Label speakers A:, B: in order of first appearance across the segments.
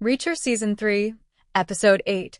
A: Reacher Season 3, Episode 8,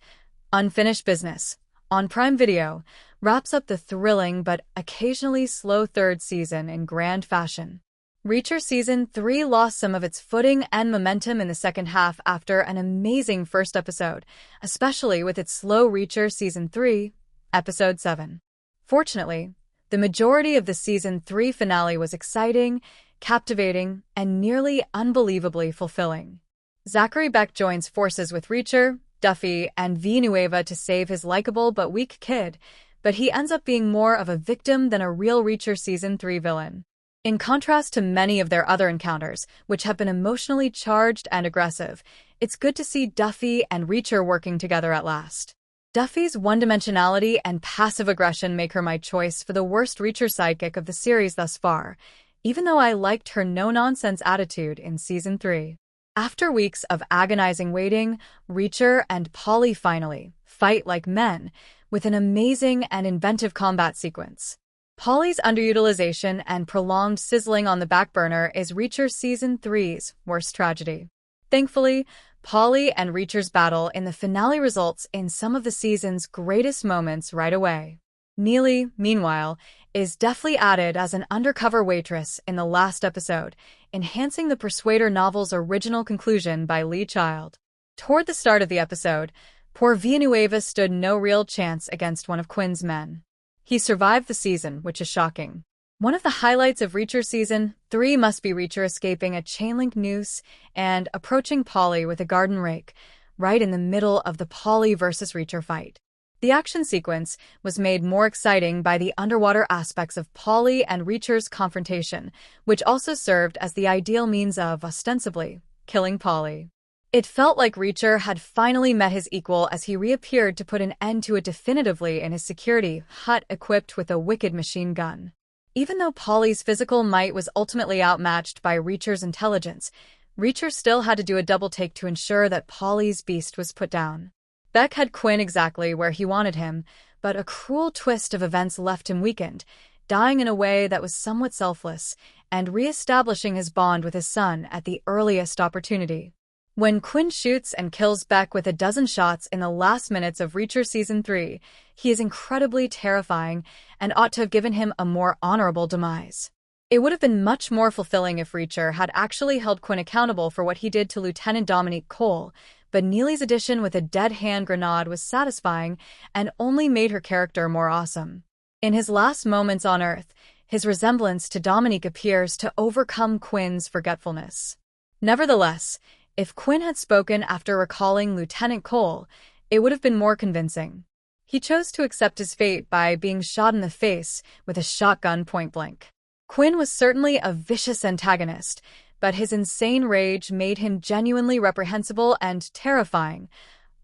A: Unfinished Business, on Prime Video, wraps up the thrilling but occasionally slow third season in grand fashion. Reacher Season 3 lost some of its footing and momentum in the second half after an amazing first episode, especially with its slow Reacher Season 3, Episode 7. Fortunately, the majority of the Season 3 finale was exciting, captivating, and nearly unbelievably fulfilling. Zachary Beck joins forces with Reacher, Duffy, and Villanueva to save his likable but weak kid, but he ends up being more of a victim than a real Reacher Season 3 villain. In contrast to many of their other encounters, which have been emotionally charged and aggressive, it's good to see Duffy and Reacher working together at last. Duffy's one-dimensionality and passive aggression make her my choice for the worst Reacher sidekick of the series thus far, even though I liked her no-nonsense attitude in Season 3. After weeks of agonizing waiting, Reacher and Polly finally fight like men, with an amazing and inventive combat sequence. Polly's underutilization and prolonged sizzling on the back burner is Reacher Season 3's worst tragedy. Thankfully, Polly and Reacher's battle in the finale results in some of the season's greatest moments right away. Neely, meanwhile, is deftly added as an undercover waitress in the last episode, enhancing the Persuader novel's original conclusion by Lee Child. Toward the start of the episode, poor Villanueva stood no real chance against one of Quinn's men. He survived the season, which is shocking. One of the highlights of Reacher Season 3 must be Reacher escaping a chain-link noose and approaching Polly with a garden rake, right in the middle of the Polly versus Reacher fight. The action sequence was made more exciting by the underwater aspects of Polly and Reacher's confrontation, which also served as the ideal means of, ostensibly, killing Polly. It felt like Reacher had finally met his equal as he reappeared to put an end to it definitively in his security hut equipped with a wicked machine gun. Even though Polly's physical might was ultimately outmatched by Reacher's intelligence, Reacher still had to do a double take to ensure that Polly's beast was put down. Beck had Quinn exactly where he wanted him, but a cruel twist of events left him weakened, dying in a way that was somewhat selfless, and re-establishing his bond with his son at the earliest opportunity. When Quinn shoots and kills Beck with a dozen shots in the last minutes of Reacher Season 3, he is incredibly terrifying and ought to have given him a more honorable demise. It would have been much more fulfilling if Reacher had actually held Quinn accountable for what he did to Lieutenant Dominique Cole, but Neely's addition with a dead hand grenade was satisfying and only made her character more awesome. In his last moments on Earth, his resemblance to Dominique appears to overcome Quinn's forgetfulness. Nevertheless, if Quinn had spoken after recalling Lieutenant Cole, it would have been more convincing. He chose to accept his fate by being shot in the face with a shotgun point blank. Quinn was certainly a vicious antagonist, but his insane rage made him genuinely reprehensible and terrifying,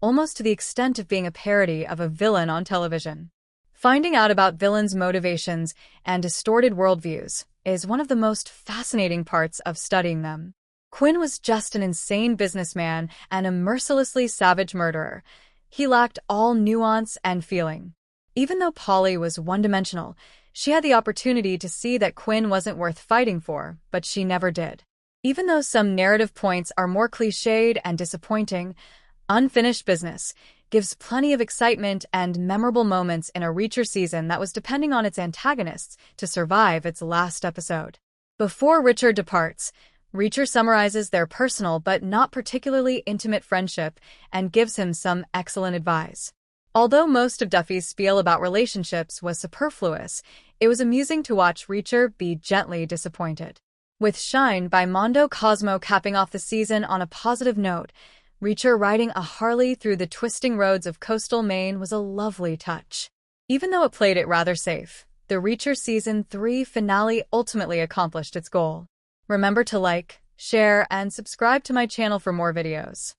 A: almost to the extent of being a parody of a villain on television. Finding out about villains' motivations and distorted worldviews is one of the most fascinating parts of studying them. Quinn was just an insane businessman and a mercilessly savage murderer. He lacked all nuance and feeling. Even though Polly was one-dimensional, she had the opportunity to see that Quinn wasn't worth fighting for, but she never did. Even though some narrative points are more cliched and disappointing, Unfinished Business gives plenty of excitement and memorable moments in a Reacher season that was depending on its antagonists to survive its last episode. Before Reacher departs, Reacher summarizes their personal but not particularly intimate friendship and gives him some excellent advice. Although most of Duffy's spiel about relationships was superfluous, it was amusing to watch Reacher be gently disappointed. With Shine by Mondo Cosmo capping off the season on a positive note, Reacher riding a Harley through the twisting roads of coastal Maine was a lovely touch. Even though it played it rather safe, the Reacher Season 3 finale ultimately accomplished its goal. Remember to like, share, and subscribe to my channel for more videos.